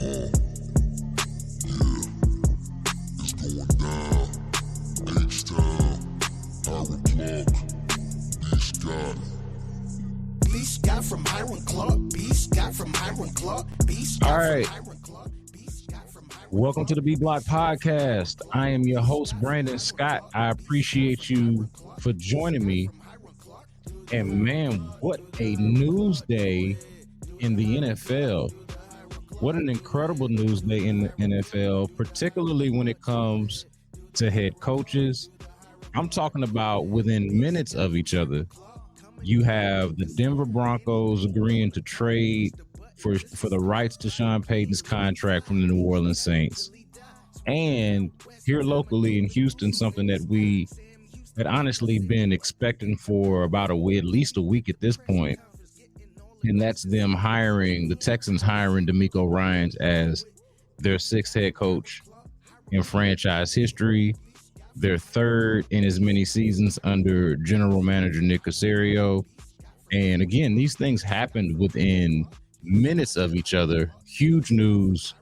Yeah, it's going down. H-Town, Hiram Clark, B. Scott. B. Scott from Hiram Clark. B. Scott from Hiram Clark. B. Scott All right. from Hiram Clark. B. Scott from Hiram Welcome to the B Block Podcast. I am your host, Brandon Scott. I appreciate you for joining me. And man, what a news day in the NFL. What an incredible news day in the NFL, particularly when it comes to head coaches. I'm talking about within minutes of each other. You have the Denver Broncos agreeing to trade for the rights to Sean Payton's contract from the New Orleans Saints. And here locally in Houston, something that we had honestly been expecting for about at least a week at this point. And that's them the Texans hiring DeMeco Ryans as their sixth head coach in franchise history, their third in as many seasons under general manager Nick Caserio. And again, these things happened within minutes of each other. Huge news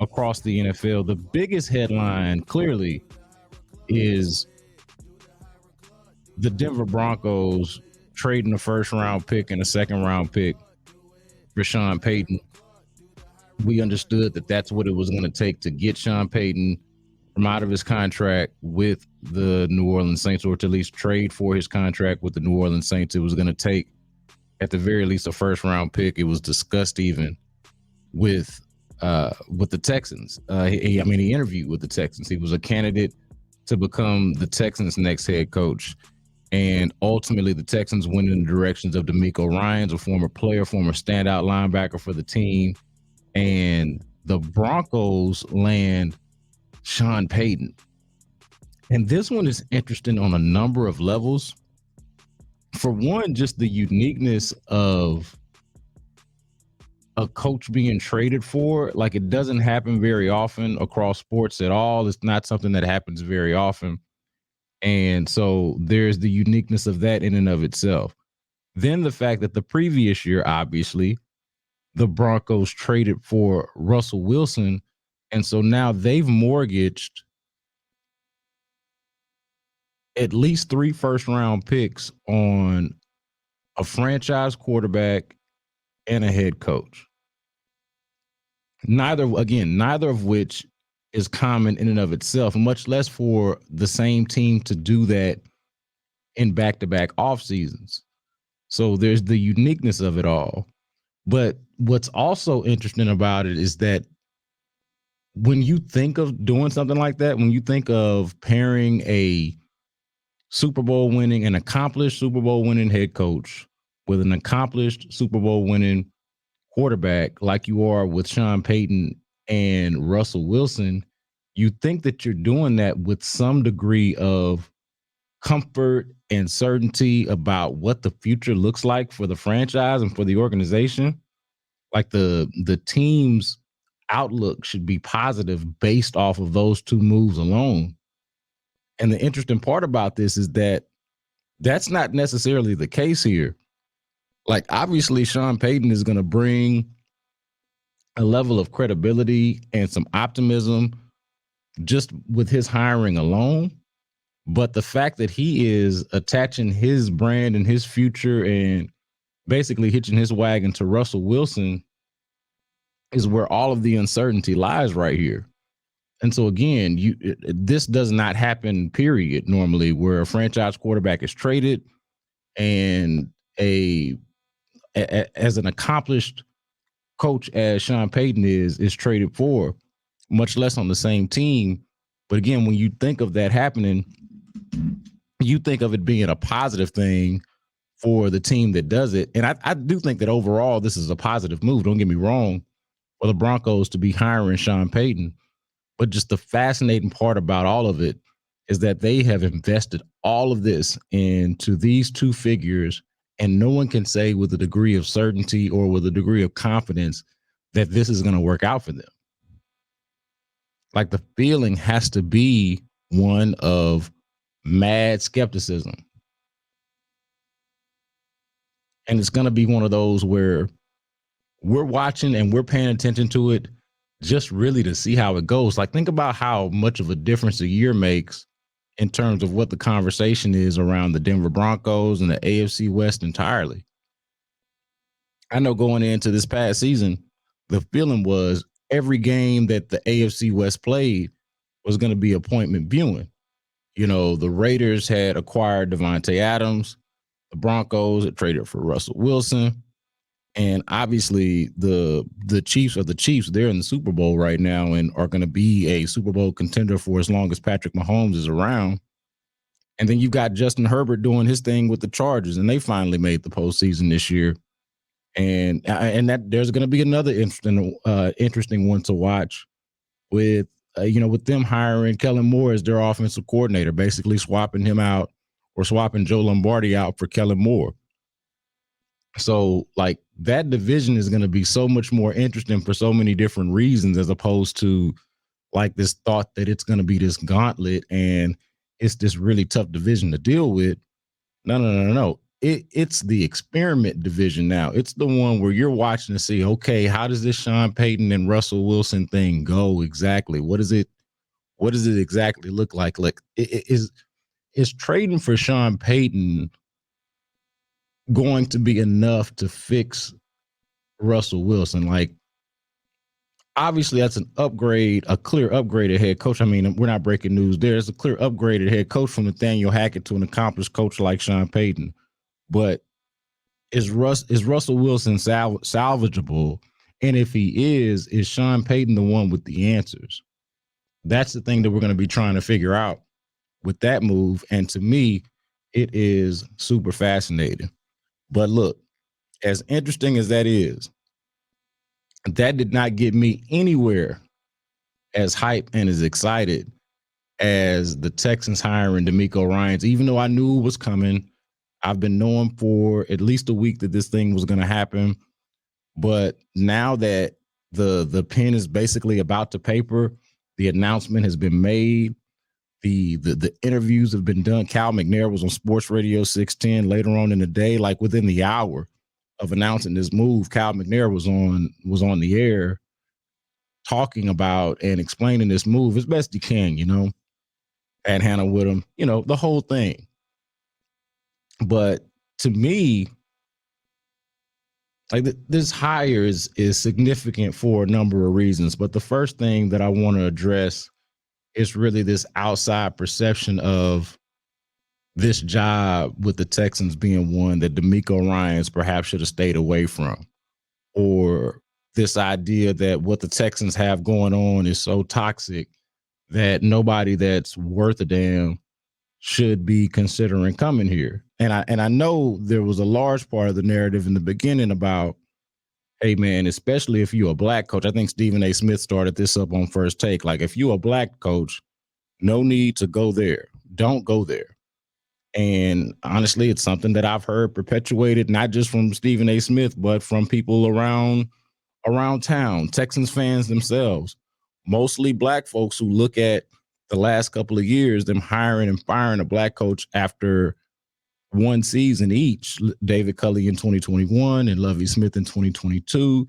across the NFL. The biggest headline clearly is the Denver Broncos trading a first round pick and a second round pick for Sean Payton. We understood that that's what it was going to take to get Sean Payton from out of his contract with the New Orleans Saints, or to at least trade for his contract with the New Orleans Saints. It was going to take, at the very least, a first round pick. It was discussed even with the Texans. He interviewed with the Texans. He was a candidate to become the Texans' next head coach. And ultimately, the Texans went in the directions of DeMeco Ryans, a former player, former standout linebacker for the team. And the Broncos land Sean Payton. And this one is interesting on a number of levels. For one, just the uniqueness of a coach being traded for. Like, it doesn't happen very often across sports at all. It's not something that happens very often. And so there's the uniqueness of that in and of itself. Then the fact that the previous year, obviously, the Broncos traded for Russell Wilson. And so now they've mortgaged at least 3 first-round picks on a franchise quarterback and a head coach. Neither of which is common in and of itself, much less for the same team to do that in back-to-back off seasons. So there's the uniqueness of it all. But what's also interesting about it is that when you think of doing something like that, when you think of pairing a an accomplished Super Bowl winning head coach with an accomplished Super Bowl winning quarterback like you are with Sean Payton and Russell Wilson, you think that you're doing that with some degree of comfort and certainty about what the future looks like for the franchise and for the organization. Like the team's outlook should be positive based off of those two moves alone. And the interesting part about this is that that's not necessarily the case here. Like, obviously, Sean Payton is going to bring a level of credibility and some optimism just with his hiring alone. But the fact that he is attaching his brand and his future and basically hitching his wagon to Russell Wilson is where all of the uncertainty lies right here. And so again, this does not happen, period, normally, where a franchise quarterback is traded and as an accomplished coach as Sean Payton is traded for, much less on the same team. But again, when you think of that happening, you think of it being a positive thing for the team that does it. And I do think that overall this is a positive move. Don't get me wrong, for the Broncos to be hiring Sean Payton. But just the fascinating part about all of it is that they have invested all of this into these two figures, and no one can say with a degree of certainty or with a degree of confidence that this is going to work out for them. Like, the feeling has to be one of mad skepticism. And it's going to be one of those where we're watching and we're paying attention to it just really to see how it goes. Like, think about how much of a difference a year makes in terms of what the conversation is around the Denver Broncos and the AFC West entirely. I know going into this past season, the feeling was every game that the AFC West played was going to be appointment viewing. You know, the Raiders had acquired Devontae Adams. The Broncos had traded for Russell Wilson. And obviously the Chiefs are the Chiefs. They're in the Super Bowl right now and are going to be a Super Bowl contender for as long as Patrick Mahomes is around. And then you've got Justin Herbert doing his thing with the Chargers, and they finally made the postseason this year. And that there's going to be another interesting one to watch with with them hiring Kellen Moore as their offensive coordinator, basically swapping him out or swapping Joe Lombardi out for Kellen Moore. So, like, that division is going to be so much more interesting for so many different reasons, as opposed to like this thought that it's going to be this gauntlet and it's this really tough division to deal with. No. It's the experiment division now. It's the one where you're watching to see, okay, how does this Sean Payton and Russell Wilson thing go exactly? What does it exactly look like? Like, is trading for Sean Payton going to be enough to fix Russell Wilson? Like, obviously that's an upgrade, a clear upgrade at head coach. I mean, we're not breaking news. There's a clear upgrade at head coach from Nathaniel Hackett to an accomplished coach like Sean Payton. But is Russell Wilson salvageable? And if he is Sean Payton the one with the answers? That's the thing that we're going to be trying to figure out with that move. And to me, it is super fascinating. But look, as interesting as that is, that did not get me anywhere as hype and as excited as the Texans hiring DeMeco Ryans, even though I knew it was coming. I've been knowing for at least a week that this thing was going to happen. But now that the pen is basically about to paper, the announcement has been made. The interviews have been done. Cal McNair was on Sports Radio 610 later on in the day, like within the hour of announcing this move. Cal McNair was on the air talking about and explaining this move as best he can, at Hannah with him, the whole thing. But to me, like, this hire is significant for a number of reasons. But the first thing that I want to address is really this outside perception of this job with the Texans being one that DeMeco Ryans perhaps should have stayed away from, or this idea that what the Texans have going on is so toxic that nobody that's worth a damn should be considering coming here. And I know there was a large part of the narrative in the beginning about, hey man, especially if you're a black coach. I think Stephen A. Smith started this up on First Take. Like, if you're a black coach, no need to go there. Don't go there. And honestly, it's something that I've heard perpetuated, not just from Stephen A. Smith, but from people around town, Texans fans themselves, mostly black folks who look at the last couple of years, them hiring and firing a black coach after one season each, David Culley in 2021 and Lovie Smith in 2022,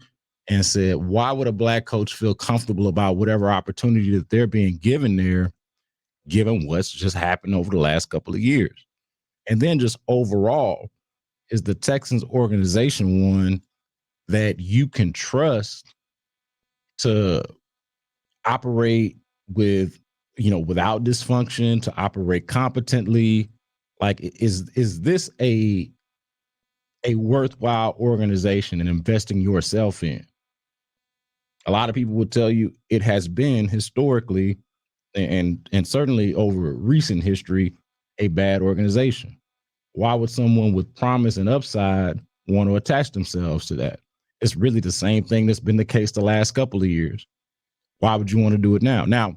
and said, why would a black coach feel comfortable about whatever opportunity that they're being given there, given what's just happened over the last couple of years? And then just overall, is the Texans organization one that you can trust to operate with, without dysfunction, to operate competently? Like, is this a worthwhile organization and investing yourself in? A lot of people would tell you it has been historically and certainly over recent history a bad organization. Why would someone with promise and upside want to attach themselves to that? It's really the same thing that's been the case the last couple of years. Why would you want to do it now? Now,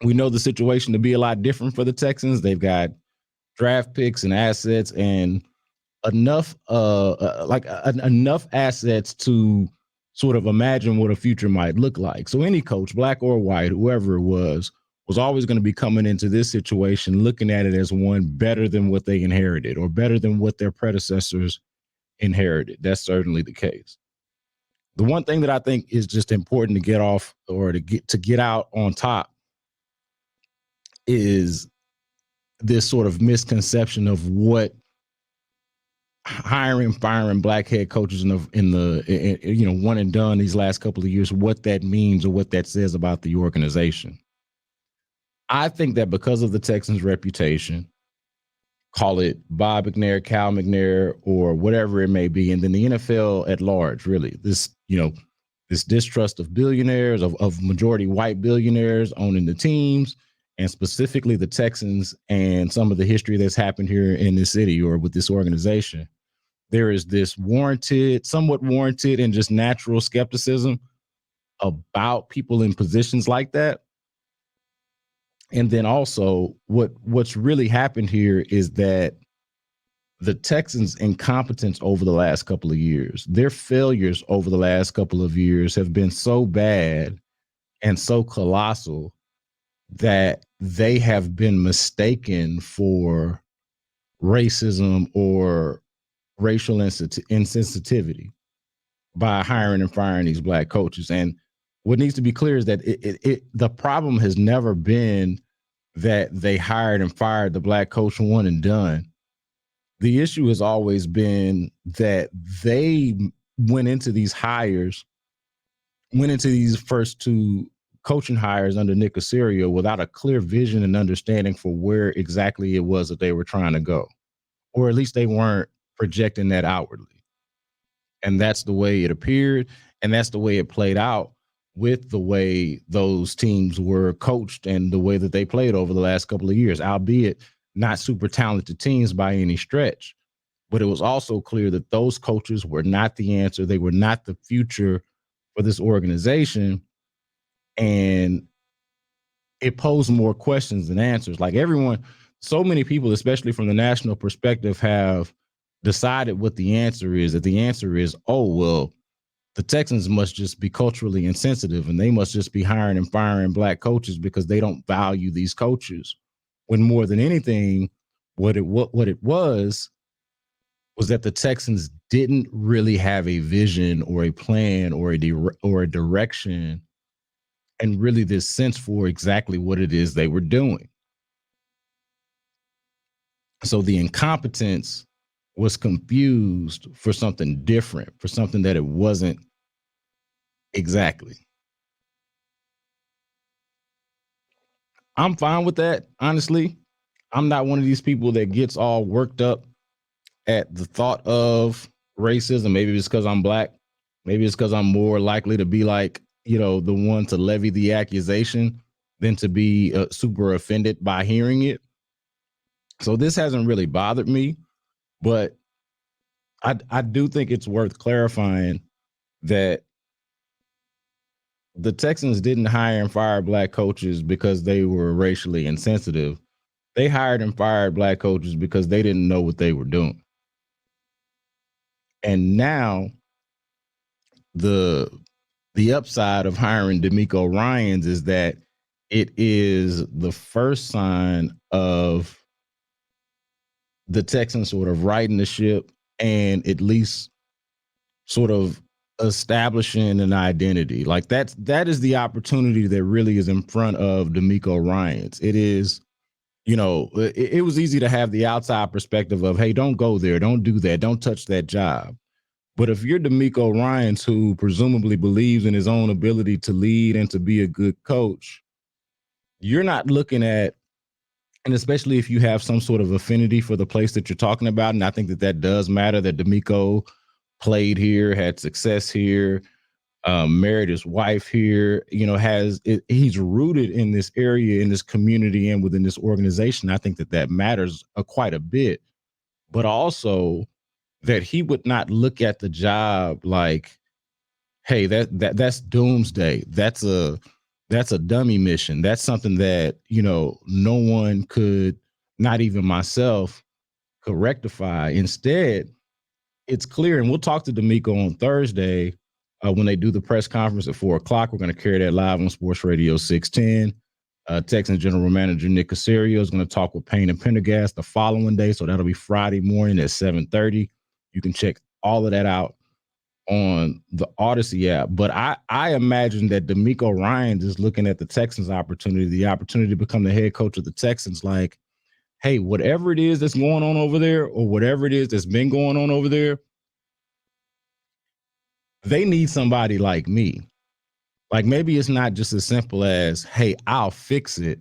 we know the situation to be a lot different for the Texans. They've got draft picks and assets and enough enough assets to sort of imagine what a future might look like. So any coach, black or white, whoever it was always going to be coming into this situation looking at it as one better than what they inherited or better than what their predecessors inherited. That's certainly the case. The one thing that I think is just important to get off or to get out on top is this sort of misconception of what hiring, firing black head coaches in the one and done these last couple of years, what that means or what that says about the organization. I think that because of the Texans' reputation, call it Bob McNair, Cal McNair, or whatever it may be, and then the NFL at large, really, this distrust of billionaires, of majority white billionaires owning the teams, and specifically the Texans and some of the history that's happened here in this city or with this organization. There is this somewhat warranted and just natural skepticism about people in positions like that. And then also what's really happened here is that the Texans' incompetence over the last couple of years, their failures over the last couple of years have been so bad and so colossal that they have been mistaken for racism or racial insensitivity by hiring and firing these black coaches. And what needs to be clear is that the problem has never been that they hired and fired the black coach one and done. The issue has always been that they went into these first two coaching hires under Nick Caserio without a clear vision and understanding for where exactly it was that they were trying to go, or at least they weren't projecting that outwardly. And that's the way it appeared, and that's the way it played out with the way those teams were coached and the way that they played over the last couple of years, albeit not super talented teams by any stretch. But it was also clear that those coaches were not the answer. They were not the future for this organization. And it posed more questions than answers. Like so many people, especially from the national perspective, have decided what the answer is, that the answer is, oh, well, the Texans must just be culturally insensitive and they must just be hiring and firing black coaches because they don't value these coaches. When more than anything, what it was that the Texans didn't really have a vision or a plan or a direction and really this sense for exactly what it is they were doing. So the incompetence was confused for something different, for something that it wasn't exactly. I'm fine with that, honestly. I'm not one of these people that gets all worked up at the thought of racism. Maybe it's because I'm black. Maybe it's because I'm more likely to be like, the one to levy the accusation than to be super offended by hearing it. So this hasn't really bothered me, but I do think it's worth clarifying that the Texans didn't hire and fire black coaches because they were racially insensitive. They hired and fired black coaches because they didn't know what they were doing. And now the upside of hiring DeMeco Ryans is that it is the first sign of the Texans sort of righting the ship and at least sort of establishing an identity. Like that is the opportunity that really is in front of DeMeco Ryans. It is, it was easy to have the outside perspective of, hey, don't go there, don't do that, don't touch that job. But if you're DeMeco Ryans, who presumably believes in his own ability to lead and to be a good coach, you're not looking at, and especially if you have some sort of affinity for the place that you're talking about, and I think that does matter, that DeMeco played here, had success here, married his wife here, he's rooted in this area, in this community, and within this organization. I think that matters quite a bit, but also that he would not look at the job like, hey, that's doomsday. That's a dummy mission. That's something that, no one could, not even myself, could rectify. Instead, it's clear, and we'll talk to DeMeco on Thursday when they do the press conference at 4:00. We're going to carry that live on Sports Radio 610. Texans General Manager Nick Caserio is going to talk with Payne and Pendergast the following day, so that'll be Friday morning at 7:30. You can check all of that out on the Odyssey app. But I imagine that DeMeco Ryans is looking at the Texans opportunity, the opportunity to become the head coach of the Texans. Like, hey, whatever it is that's going on over there, or whatever it is that's been going on over there, they need somebody like me. Like, maybe it's not just as simple as, hey, I'll fix it,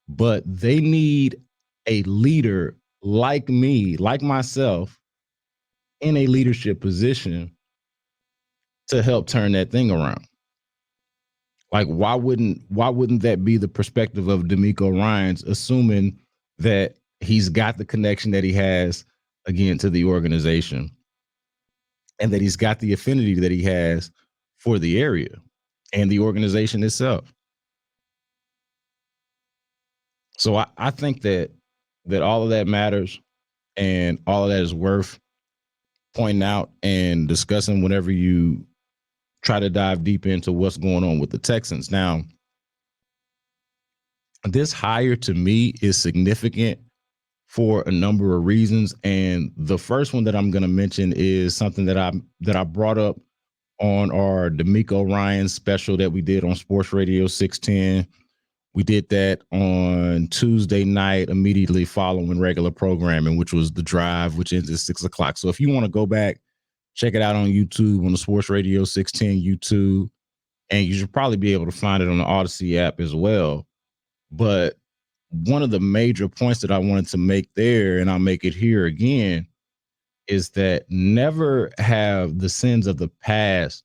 but they need a leader like me, like myself, in a leadership position to help turn that thing around. Like, why wouldn't that be the perspective of DeMeco Ryans, assuming that he's got the connection that he has again to the organization, and that he's got the affinity that he has for the area and the organization itself. So I think that all of that matters, and all of that is worth pointing out and discussing whenever you try to dive deep into what's going on with the Texans. Now, this hire to me is significant for a number of reasons, and the first one that I'm going to mention is something that I brought up on our DeMeco Ryans special that we did on Sports Radio 610. We did that on Tuesday night, immediately following regular programming, which was The Drive, which ends at 6 o'clock. So if you want to go back, check it out on YouTube, on the Sports Radio 610 YouTube, and you should probably be able to find it on the Odyssey app as well. But one of the major points that I wanted to make there, and I'll make it here again, is that never have the sins of the past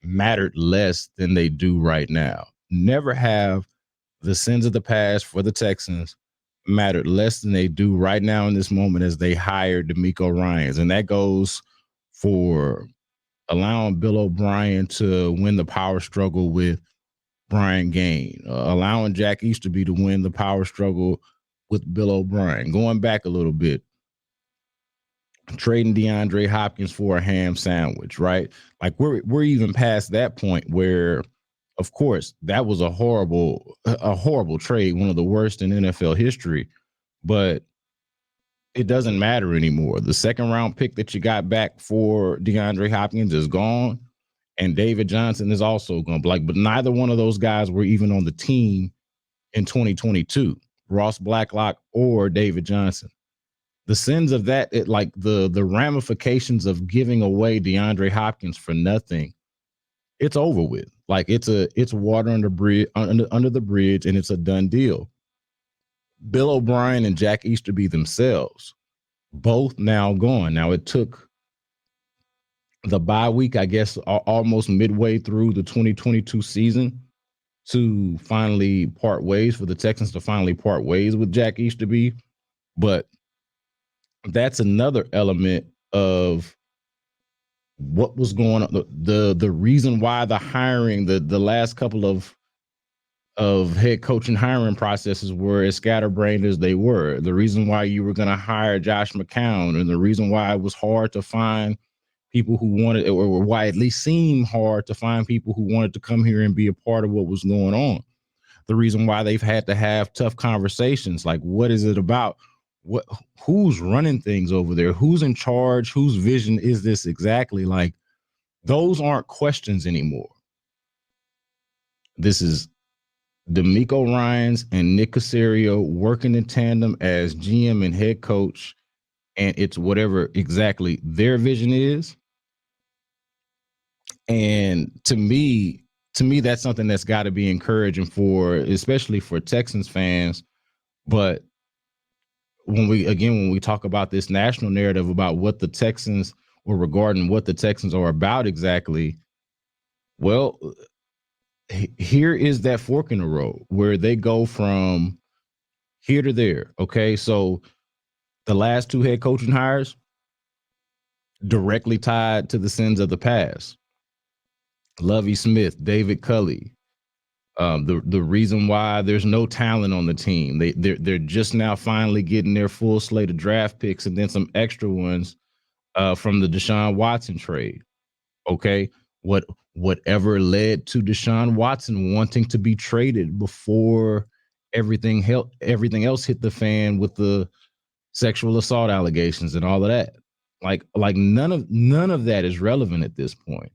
mattered less than they do right now. Never have the sins of the past for the Texans mattered less than they do right now in this moment as they hire DeMeco Ryans. And that goes for allowing Bill O'Brien to win the power struggle with Brian Gaine, allowing Jack Easterby to win the power struggle with Bill O'Brien, going back a little bit, trading DeAndre Hopkins for a ham sandwich, right? Like, we're even past that point where, of course, that was a horrible trade, one of the worst in NFL history, but it doesn't matter anymore. The second round pick that you got back for DeAndre Hopkins is gone, and David Johnson is also gone. But neither one of those guys were even on the team in 2022, Ross Blacklock or David Johnson. The sins of that, the ramifications of giving away DeAndre Hopkins for nothing, it's over with. Like, it's water under the bridge, and it's a done deal. Bill O'Brien and Jack Easterby themselves, both now gone. Now, it took the bye week, I guess, almost midway through the 2022 season to finally part ways, for the Texans to finally part ways with Jack Easterby. But that's another element of what was going on. The reason why the hiring, the last couple of head coaching hiring processes were as scatterbrained as they were. The reason why you were going to hire Josh McCown, and the reason why it was hard to find people who wanted, or why it at least seemed hard to find people who wanted to come here and be a part of what was going on. The reason why they've had to have tough conversations, like, what is it about? Who's running things over there? Who's in charge? Whose vision is this exactly? Like, those aren't questions anymore. This is DeMeco Ryans and Nick Caserio working in tandem as GM and head coach, and it's whatever exactly their vision is. And to me, that's something that's got to be encouraging for, especially for Texans fans. But when we talk about this national narrative about what the Texans, or regarding what the Texans are about exactly, well, here is that fork in the road where they go from here to there. Okay, so the last two head coaching hires directly tied to the sins of the past. Lovie Smith, David Culley. The reason why there's no talent on the team, they're just now finally getting their full slate of draft picks, and then some extra ones from the Deshaun Watson trade. Okay, whatever led to Deshaun Watson wanting to be traded before everything else hit the fan with the sexual assault allegations and all of that. Like none of that is relevant at this point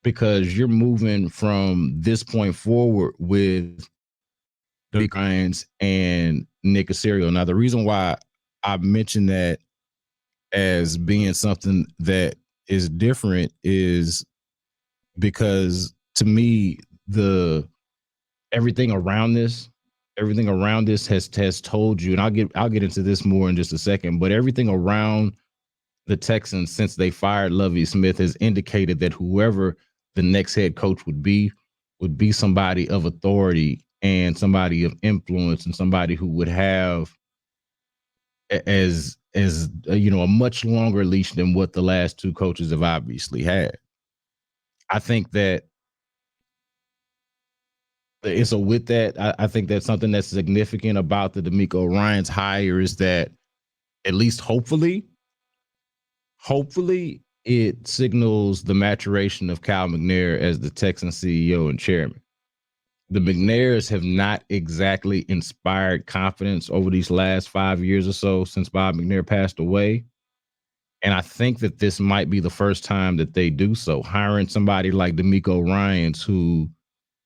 because you're moving from this point forward with DeMeco Ryans and Nick Caserio. Now, the reason why I mentioned that as being something that is different is because to me, the everything around this has told you, and I'll get into this more in just a second, but everything around the Texans since they fired Lovie Smith has indicated that whoever the next head coach would be somebody of authority and somebody of influence and somebody who would have a much longer leash than what the last two coaches have obviously had. I think that so with that, I think that something that's significant about the DeMeco Ryans hire is that at least hopefully it signals the maturation of Cal McNair as the Texans CEO and chairman. The McNairs have not exactly inspired confidence over these last 5 years or so since Bob McNair passed away. And I think that this might be the first time that they do so. Hiring somebody like DeMeco Ryans, who,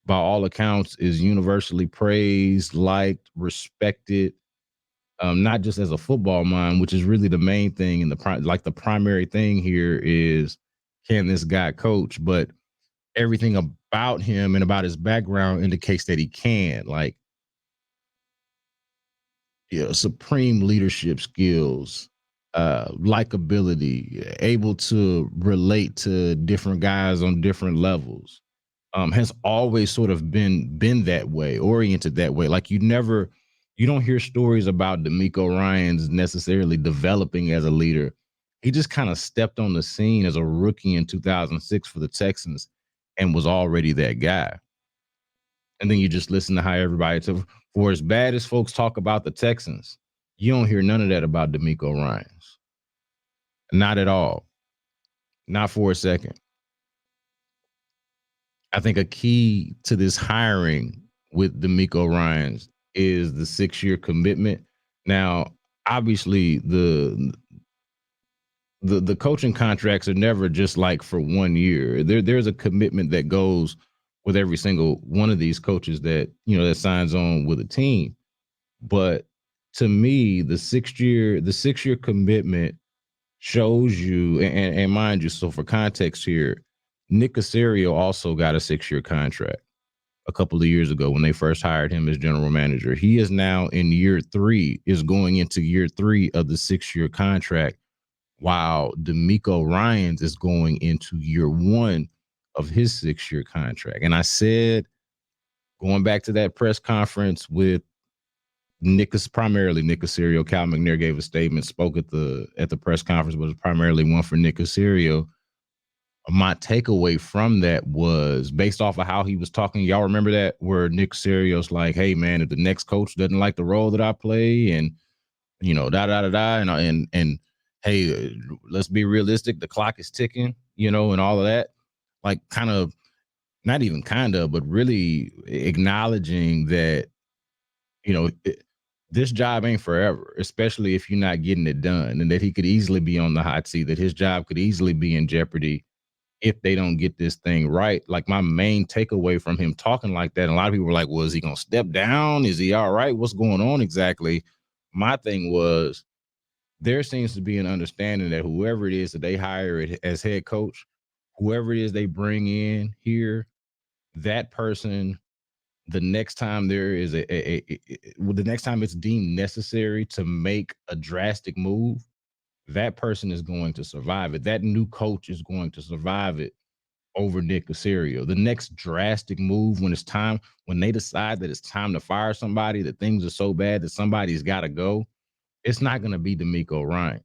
by all accounts, is universally praised, liked, respected, not just as a football mind, which is really the main thing. And the primary thing here is, can this guy coach? But everything about him and about his background indicates that he can. Like, supreme leadership skills, likability, able to relate to different guys on different levels, has always sort of been that way, oriented that way. Like you don't hear stories about DeMeco Ryans necessarily developing as a leader. He just kind of stepped on the scene as a rookie in 2006 for the Texans and was already that guy. And then you just listen to how everybody for as bad as folks talk about the Texans, you don't hear none of that about DeMeco Ryans. Not at all. Not for a second. I think a key to this hiring with DeMeco Ryans is the 6-year commitment. Now, obviously, the coaching contracts are never just like for 1 year. There's a commitment that goes with every single one of these coaches that signs on with a team. But to me, the 6-year commitment shows you, and mind you, so for context here, Nick Caserio also got a 6-year contract a couple of years ago when they first hired him as general manager. He is now in is going into year 3 of the 6-year contract, while DeMeco Ryans is going into year 1 of his 6-year contract. And I said, going back to that press conference with primarily Nick Caserio, Cal McNair gave a statement, spoke at the press conference, but it was primarily one for Nick Caserio. My takeaway from that was based off of how he was talking. Y'all remember that where Nick Caserio's like, "Hey man, if the next coach doesn't like the role that I play, and da da da da, and hey, let's be realistic, the clock is ticking, and all of that." Like, kind of, not even kind of, but really acknowledging that this job ain't forever, especially if you're not getting it done, and that he could easily be on the hot seat, that his job could easily be in jeopardy if they don't get this thing right. Like, my main takeaway from him talking like that, and a lot of people were like, well, is he going to step down? Is he all right? What's going on exactly? My thing was, there seems to be an understanding that whoever it is that they hire as head coach, whoever it is they bring in here, that person, the next time there is the next time it's deemed necessary to make a drastic move, that person is going to survive it. That new coach is going to survive it over Nick Caserio. The next drastic move, when they decide that it's time to fire somebody, that things are so bad that somebody's got to go, it's not going to be DeMeco Ryan.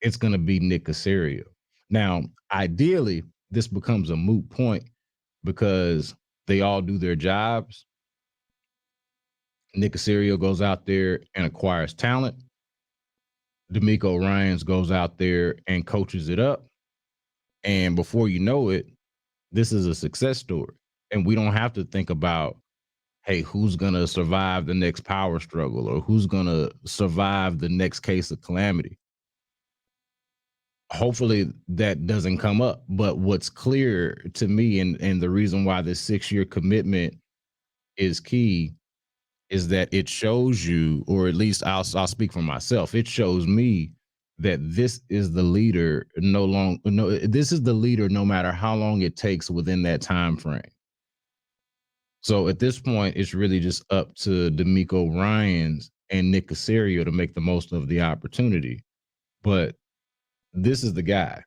It's going to be Nick Caserio. Now, ideally, this becomes a moot point because they all do their jobs. Nick Caserio goes out there and acquires talent. DeMeco Ryans goes out there and coaches it up. And before you know it, this is a success story. And we don't have to think about, hey, who's going to survive the next power struggle or who's going to survive the next case of calamity. hopefully that doesn't come up. But what's clear to me, and the reason why this 6-year commitment is key, is that it shows you, or at least I'll speak for myself. It shows me that this is the leader. This is the leader, no matter how long it takes within that time frame. So at this point, it's really just up to DeMeco Ryans and Nick Caserio to make the most of the opportunity. But this is the guy.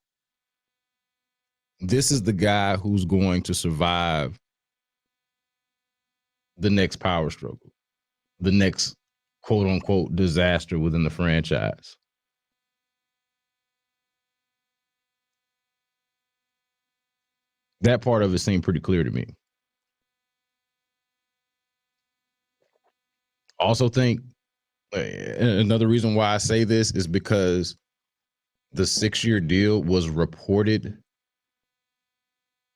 This is the guy who's going to survive the next power struggle, the next quote unquote disaster within the franchise. That part of it seemed pretty clear to me. Also think another reason why I say this is because the 6-year deal was reported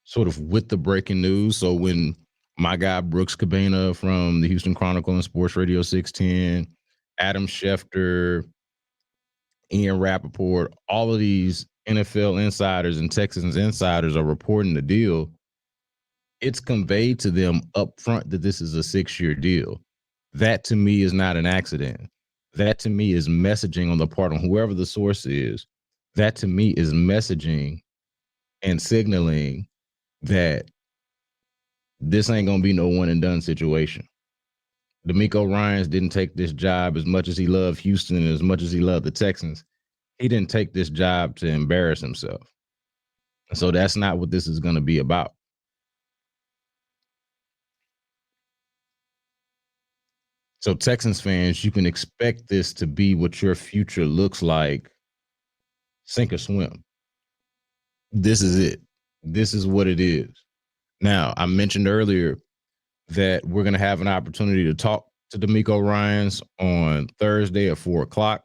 sort of with the breaking news. So when my guy Brooks Cabana from the Houston Chronicle and Sports Radio 610, Adam Schefter, Ian Rappaport, all of these NFL insiders and Texans insiders are reporting the deal, it's conveyed to them up front that this is a 6-year deal. That to me is not an accident. That to me is messaging on the part of whoever the source is. That to me is messaging and signaling that this ain't gonna be no one and done situation. DeMeco Ryans didn't take this job as much as he loved Houston and as much as he loved the Texans. He didn't take this job to embarrass himself. And so that's not what this is gonna be about. So Texans fans, you can expect this to be what your future looks like, sink or swim. This is it. This is what it is. Now, I mentioned earlier that we're going to have an opportunity to talk to DeMeco Ryans on Thursday at 4:00.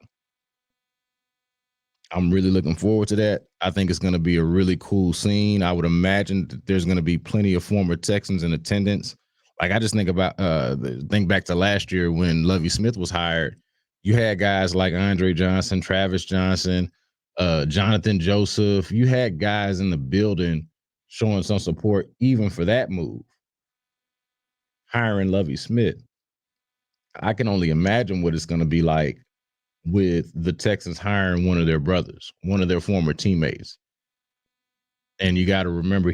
I'm really looking forward to that. I think it's going to be a really cool scene. I would imagine that there's going to be plenty of former Texans in attendance. Like I just think back to last year when Lovie Smith was hired. You had guys like Andre Johnson, Travis Johnson, Jonathan Joseph. You had guys in the building showing some support even for that move. Hiring Lovie Smith. I can only imagine what it's going to be like with the Texans hiring one of their brothers, one of their former teammates. And you got to remember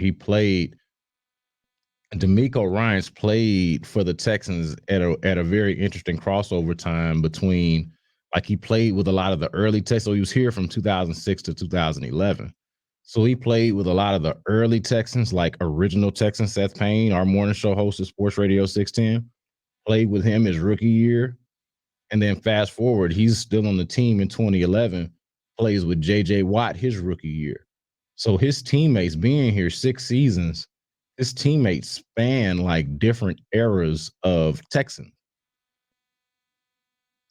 DeMeco Ryans played for the Texans at a very interesting crossover time between, like he played with a lot of the early Texans. So he was here from 2006 to 2011. So he played with a lot of the early Texans, like original Texans. Seth Payne, our morning show host at Sports Radio 610, played with him his rookie year. And then fast forward, he's still on the team in 2011, plays with J.J. Watt his rookie year. So his teammates being here 6 seasons, his teammates span like different eras of Texans.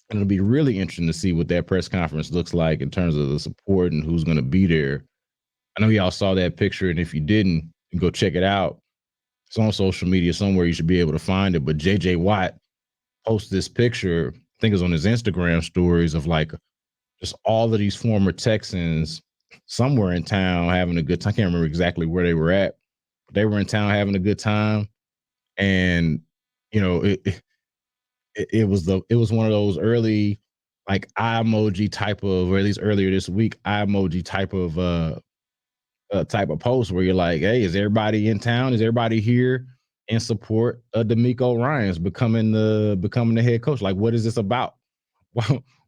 And it'll be really interesting to see what that press conference looks like in terms of the support and who's going to be there. I know y'all saw that picture, and if you didn't, you go check it out. It's on social media somewhere. You should be able to find it. But J.J. Watt posted this picture, I think it's on his Instagram stories, of like just all of these former Texans somewhere in town having a good time. I can't remember exactly where they were at. But they were in town having a good time. And, you know, it was one of those early like eye emoji type of, or at least earlier this week, eye emoji type of post where you're like, hey, is everybody in town? Is everybody here in support of DeMeco Ryans becoming the head coach? Like, what is this about?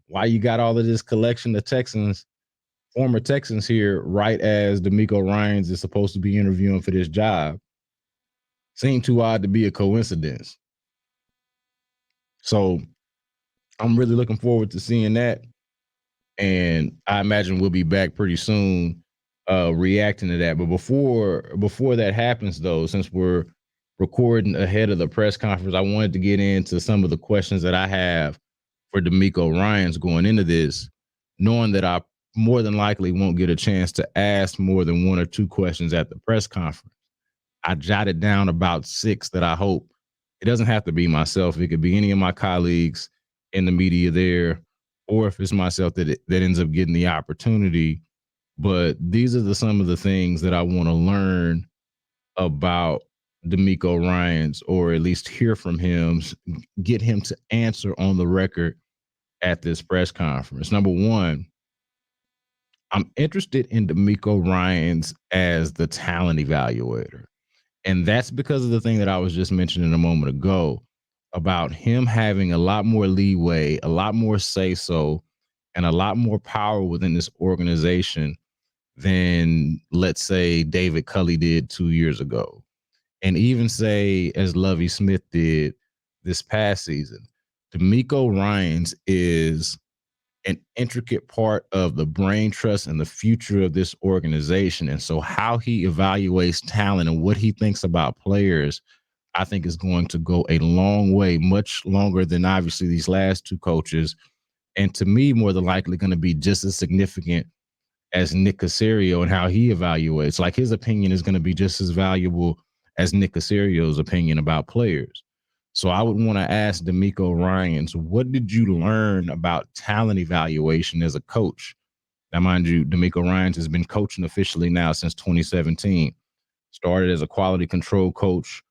Why you got all of this collection of Texans, former Texans here, right as DeMeco Ryans is supposed to be interviewing for this job? Seemed too odd to be a coincidence. So I'm really looking forward to seeing that. And I imagine we'll be back pretty soon reacting to that. But before that happens, though, since we're recording ahead of the press conference, I wanted to get into some of the questions that I have for DeMeco Ryans going into this, knowing that I more than likely won't get a chance to ask more than 1 or 2 questions at the press conference. I jotted down about 6 that I hope. It doesn't have to be myself. It could be any of my colleagues in the media there, or if it's myself that ends up getting the opportunity, But these are some of the things that I want to learn about DeMeco Ryans, or at least hear from him, get him to answer on the record at this press conference. Number one, I'm interested in DeMeco Ryans as the talent evaluator. And that's because of the thing that I was just mentioning a moment ago about him having a lot more leeway, a lot more say so, and a lot more power within this organization than, let's say, David Culley did 2 years ago. And even say, as Lovie Smith did this past season. DeMeco Ryans is an intricate part of the brain trust and the future of this organization. And so how he evaluates talent and what he thinks about players, I think is going to go a long way, much longer than obviously these last two coaches. And to me, more than likely going to be just as significant as Nick Caserio and how he evaluates. Like his opinion is going to be just as valuable as Nick Caserio's opinion about players. So I would want to ask DeMeco Ryans, what did you learn about talent evaluation as a coach? Now, mind you, DeMeco Ryans has been coaching officially now since 2017. Started as a quality control coach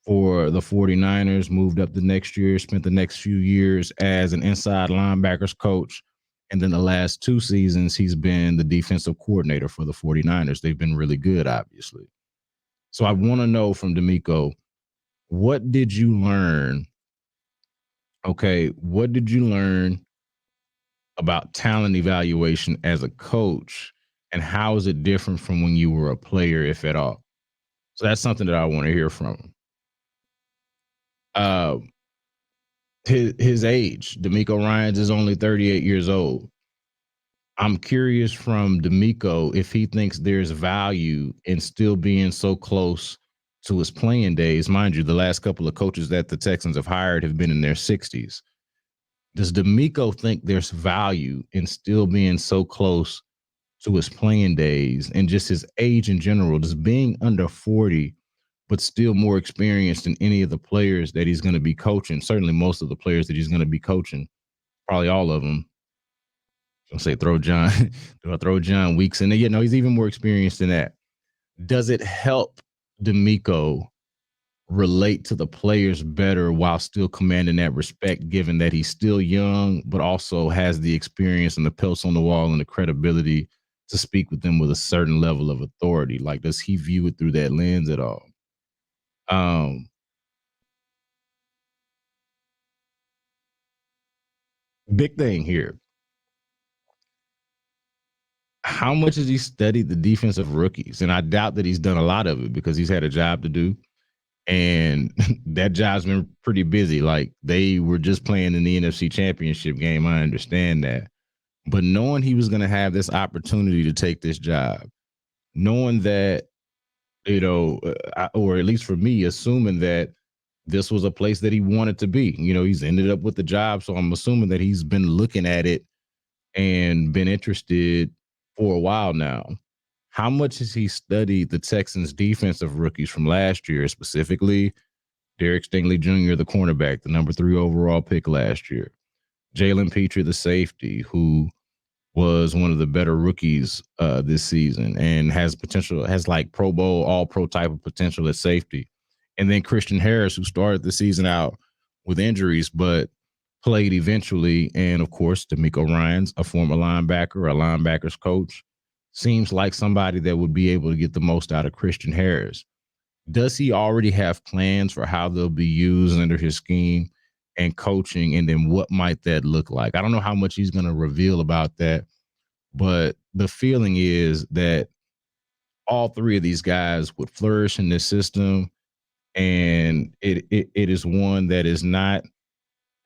for the 49ers, moved up the next year, spent the next few years as an inside linebackers coach. And then the last two seasons, he's been the defensive coordinator for the 49ers. They've been really good, obviously. So I want to know from DeMeco, what did you learn? Okay, what did you learn about talent evaluation as a coach? And how is it different from when you were a player, if at all? So that's something that I want to hear from him. His age, DeMeco Ryans is only 38 years old. I'm curious from DeMeco if he thinks there's value in still being so close to his playing days. Mind you, the last couple of coaches that the Texans have hired have been in their 60s. Does DeMeco think there's value in still being so close to his playing days and just his age in general, just being under 40, but still more experienced than any of the players that he's going to be coaching? Certainly most of the players that he's going to be coaching, probably all of them. I'll say throw John, do I throw John Weeks in there? He's even more experienced than that. Does it help DeMeco relate to the players better while still commanding that respect, given that he's still young, but also has the experience and the pelts on the wall and the credibility to speak with them with a certain level of authority? Like, does he view it through that lens at all? Big thing here. How much has he studied the defensive rookies? And I doubt that he's done a lot of it because he's had a job to do. And that job's been pretty busy. Like, they were just playing in the NFC Championship game. I understand that. But knowing he was going to have this opportunity to take this job, knowing that, or at least for me, assuming that this was a place that he wanted to be. He's ended up with the job. So I'm assuming that he's been looking at it and been interested for a while now. How much has he studied the Texans' defensive rookies from last year, specifically Derek Stingley Jr., the cornerback, the number 3 overall pick last year, Jalen Petrie, the safety, who was one of the better rookies this season and has potential, has like Pro Bowl, all pro type of potential at safety. And then Christian Harris, who started the season out with injuries, but played eventually. And of course, DeMeco Ryans, a former linebacker, a linebackers coach, seems like somebody that would be able to get the most out of Christian Harris. Does he already have plans for how they'll be used under his scheme and coaching? And then what might that look like? I don't know how much he's going to reveal about that, but the feeling is that all 3 of these guys would flourish in this system. And it is one that is not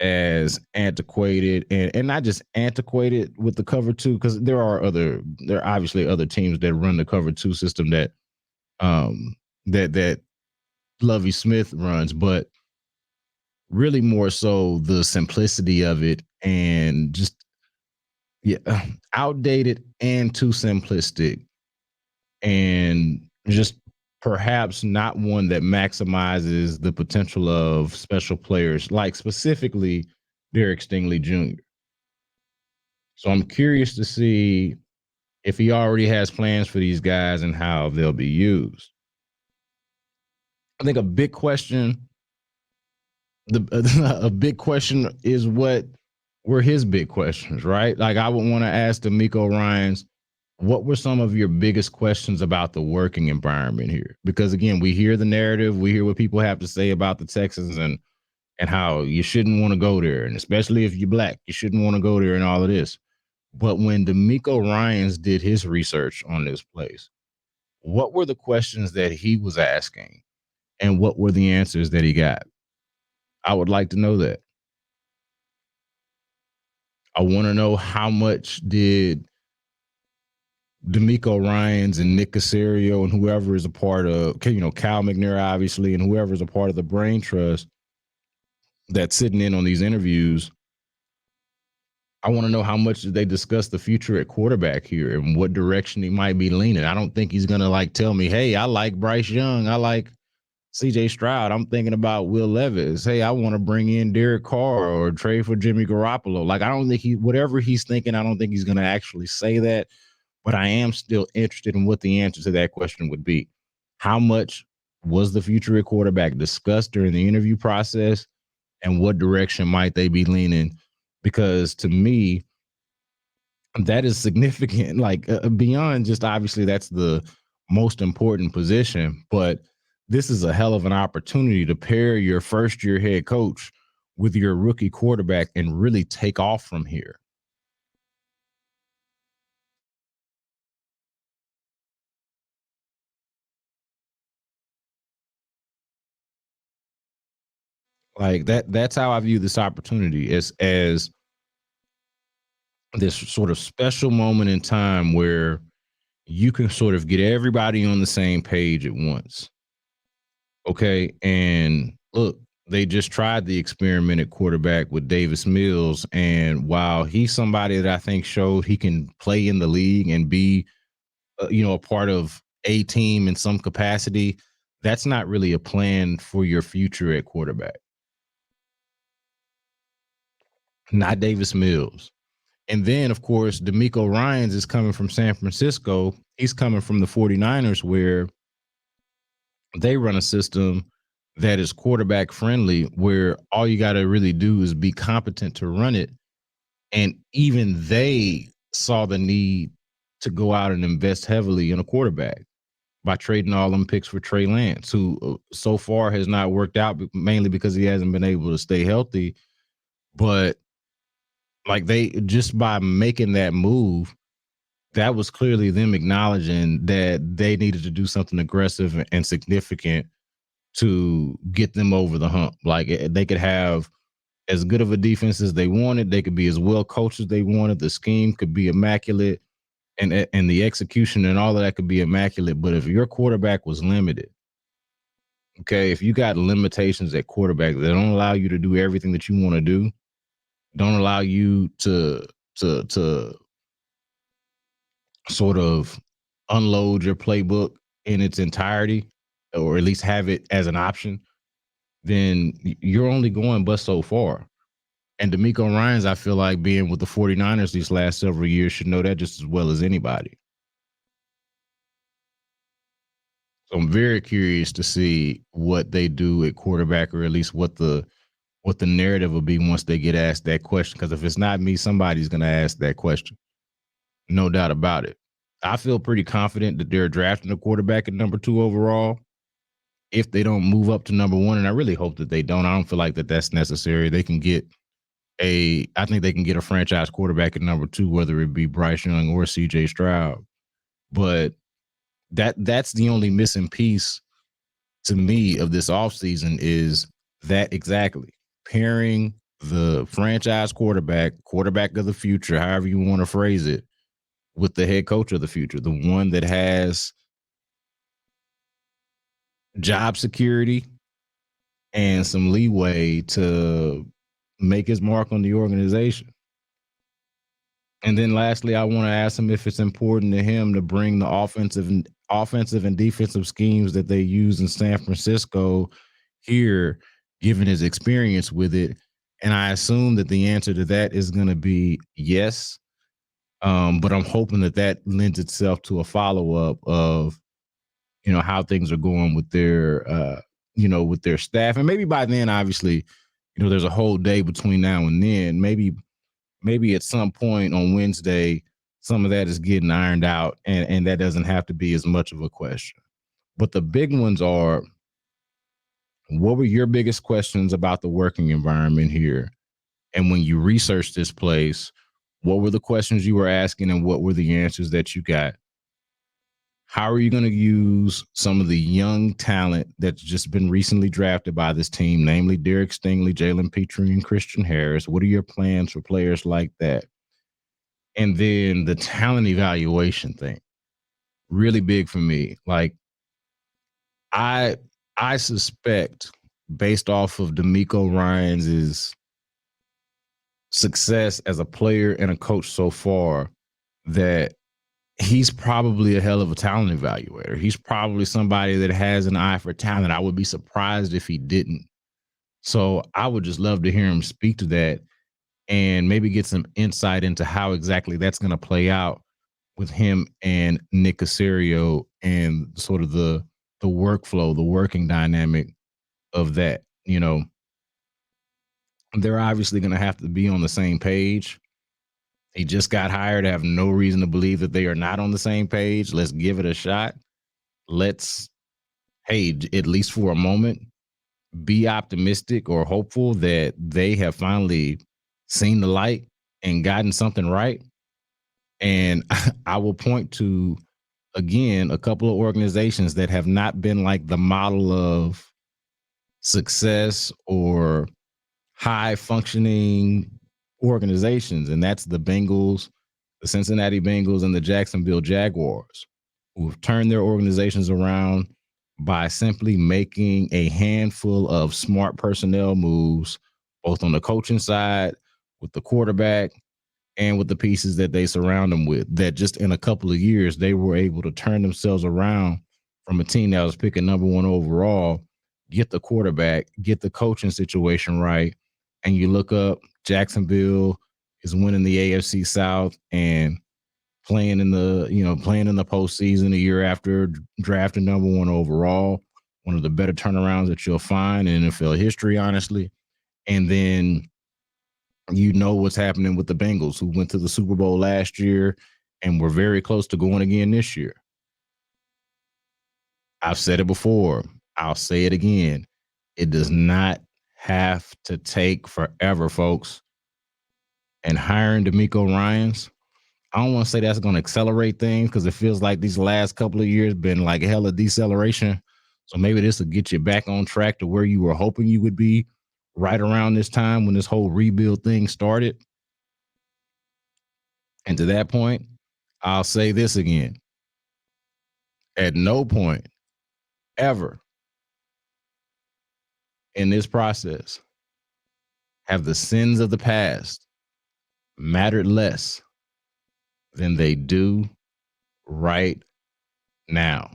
as antiquated and not just antiquated with the cover 2, because there are obviously other teams that run the cover 2 system that that Lovie Smith runs, but really more so the simplicity of it and just outdated and too simplistic, and just perhaps not one that maximizes the potential of special players, like specifically Derek Stingley Jr. So I'm curious to see if he already has plans for these guys and how they'll be used. I think a big question, a big question is what were his big questions, right? Like I would want to ask DeMeco Ryans, what were some of your biggest questions about the working environment here? Because again, we hear the narrative, we hear what people have to say about the Texans and how you shouldn't want to go there, and especially if you're black, you shouldn't want to go there and all of this. But when DeMeco Ryans did his research on this place, what were the questions that he was asking, and what were the answers that he got? I would like to know that. I want to know how much did DeMeco Ryans and Nick Caserio and whoever is a part of, Cal McNair, obviously, and whoever is a part of the brain trust that's sitting in on these interviews. I want to know how much did they discuss the future at quarterback here and what direction he might be leaning. I don't think he's going to like tell me, hey, I like Bryce Young. I like CJ Stroud. I'm thinking about Will Levis. Hey, I want to bring in Derek Carr or trade for Jimmy Garoppolo. Like, I don't think whatever he's thinking, I don't think he's going to actually say that. But I am still interested in what the answer to that question would be. How much was the future at quarterback discussed during the interview process, and what direction might they be leaning? Because to me, that is significant. Like beyond just obviously that's the most important position, but this is a hell of an opportunity to pair your first year head coach with your rookie quarterback and really take off from here. Like that's how I view this opportunity as this sort of special moment in time where you can sort of get everybody on the same page at once. Okay. And look, they just tried the experiment at quarterback with Davis Mills. And while he's somebody that I think showed he can play in the league and be, a part of a team in some capacity, that's not really a plan for your future at quarterback. Not Davis Mills. And then, of course, DeMeco Ryans is coming from San Francisco. He's coming from the 49ers, where they run a system that is quarterback friendly, where all you got to really do is be competent to run it. And even they saw the need to go out and invest heavily in a quarterback by trading all them picks for Trey Lance, who so far has not worked out, mainly because he hasn't been able to stay healthy. But like they just by making that move, that was clearly them acknowledging that they needed to do something aggressive and significant to get them over the hump. Like they could have as good of a defense as they wanted. They could be as well coached as they wanted. The scheme could be immaculate, and the execution and all of that could be immaculate. But if your quarterback was limited, okay, if you got limitations at quarterback that don't allow you to do everything that you want to do, don't allow you to sort of unload your playbook in its entirety, or at least have it as an option, then you're only going but so far. And DeMeco Ryans, I feel like being with the 49ers these last several years, should know that just as well as anybody. So I'm very curious to see what they do at quarterback, or at least what the narrative will be once they get asked that question. Because if it's not me, somebody's going to ask that question. No doubt about it. I feel pretty confident that they're drafting a quarterback at number 2 overall. If they don't move up to number 1, and I really hope that they don't. I don't feel like that's necessary. They can get I think they can get a franchise quarterback at number 2, whether it be Bryce Young or CJ Stroud. But that's the only missing piece to me of this offseason, is that exactly pairing the franchise quarterback of the future, however you want to phrase it, with the head coach of the future, the one that has job security and some leeway to make his mark on the organization. And then lastly, I want to ask him if it's important to him to bring the offensive and defensive schemes that they use in San Francisco here, given his experience with it. And I assume that the answer to that is going to be yes. But I'm hoping that lends itself to a follow up of, how things are going with with their staff. And maybe by then, obviously, there's a whole day between now and then. Maybe at some point on Wednesday, some of that is getting ironed out, and that doesn't have to be as much of a question. But the big ones are, what were your biggest questions about the working environment here? And when you researched this place, what were the questions you were asking and what were the answers that you got? How are you going to use some of the young talent that's just been recently drafted by this team, namely Derek Stingley, Jalen Petrie, and Christian Harris? What are your plans for players like that? And then the talent evaluation thing, really big for me. Like, I suspect, based off of DeMeco Ryans' success as a player and a coach so far, that he's probably a hell of a talent evaluator. He's probably somebody that has an eye for talent. I would be surprised if he didn't. So I would just love to hear him speak to that and maybe get some insight into how exactly that's going to play out with him and Nick Caserio and sort of the workflow, the working dynamic of that. They're obviously going to have to be on the same page. He just got hired. I have no reason to believe that they are not on the same page. Let's give it a shot. Let's, hey, at least for a moment, be optimistic or hopeful that they have finally seen the light and gotten something right. And I will point to, again, a couple of organizations that have not been like the model of success or high functioning organizations, and that's the Bengals, the Cincinnati Bengals, and the Jacksonville Jaguars, who have turned their organizations around by simply making a handful of smart personnel moves, both on the coaching side, with the quarterback, and with the pieces that they surround them with, that just in a couple of years, they were able to turn themselves around from a team that was picking number one overall, get the quarterback, get the coaching situation right. And you look up, Jacksonville is winning the AFC South and playing in the postseason a year after drafting number one overall, one of the better turnarounds that you'll find in NFL history, honestly. And then what's happening with the Bengals, who went to the Super Bowl last year and were very close to going again this year. I've said it before. I'll say it again. It does not have to take forever, folks. And hiring DeMeco Ryans, I don't want to say that's going to accelerate things, because it feels like these last couple of years been like hella deceleration. So maybe this will get you back on track to where you were hoping you would be right around this time when this whole rebuild thing started. And to that point, I'll say this again. At no point ever in this process have the sins of the past mattered less than they do right now.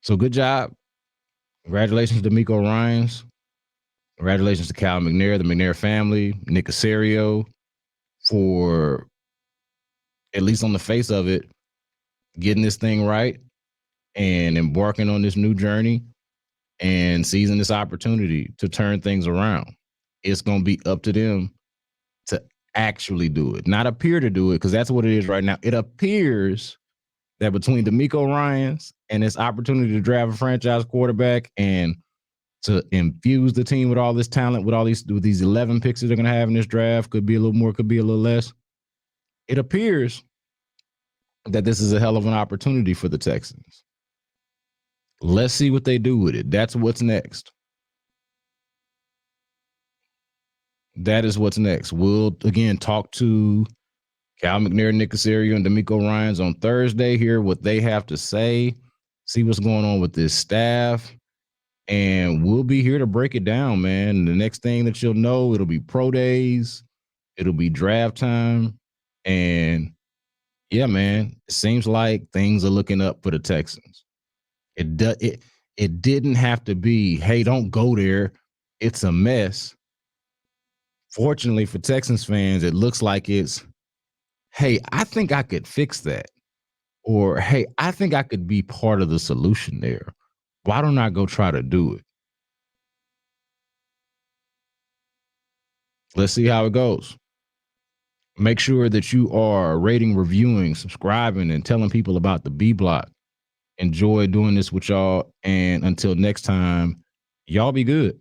So good job. Congratulations to DeMeco Ryans. Congratulations to Cal McNair, the McNair family, Nick Caserio, for, at least on the face of it, getting this thing right and embarking on this new journey and seizing this opportunity to turn things around. It's going to be up to them to actually do it, not appear to do it, because that's what it is right now. It appears that between DeMeco Ryans and this opportunity to draft a franchise quarterback and to infuse the team with all this talent, with these 11 picks that they're going to have in this draft, could be a little more, could be a little less. It appears that this is a hell of an opportunity for the Texans. Let's see what they do with it. That's what's next. That is what's next. We'll, again, talk to Cal McNair, Nick Caserio, and DeMeco Ryans on Thursday, hear what they have to say, see what's going on with this staff, and we'll be here to break it down, man. The next thing that you'll know, it'll be pro days, it'll be draft time, and yeah, man, it seems like things are looking up for the Texans. It didn't have to be, hey, don't go there, it's a mess, Fortunately for Texans fans, it looks like it's, hey, I think I could fix that. Or, hey, I think I could be part of the solution there. Why don't I go try to do it? Let's see how it goes. Make sure that you are rating, reviewing, subscribing, and telling people about the B Block. Enjoy doing this with y'all. And until next time, y'all be good.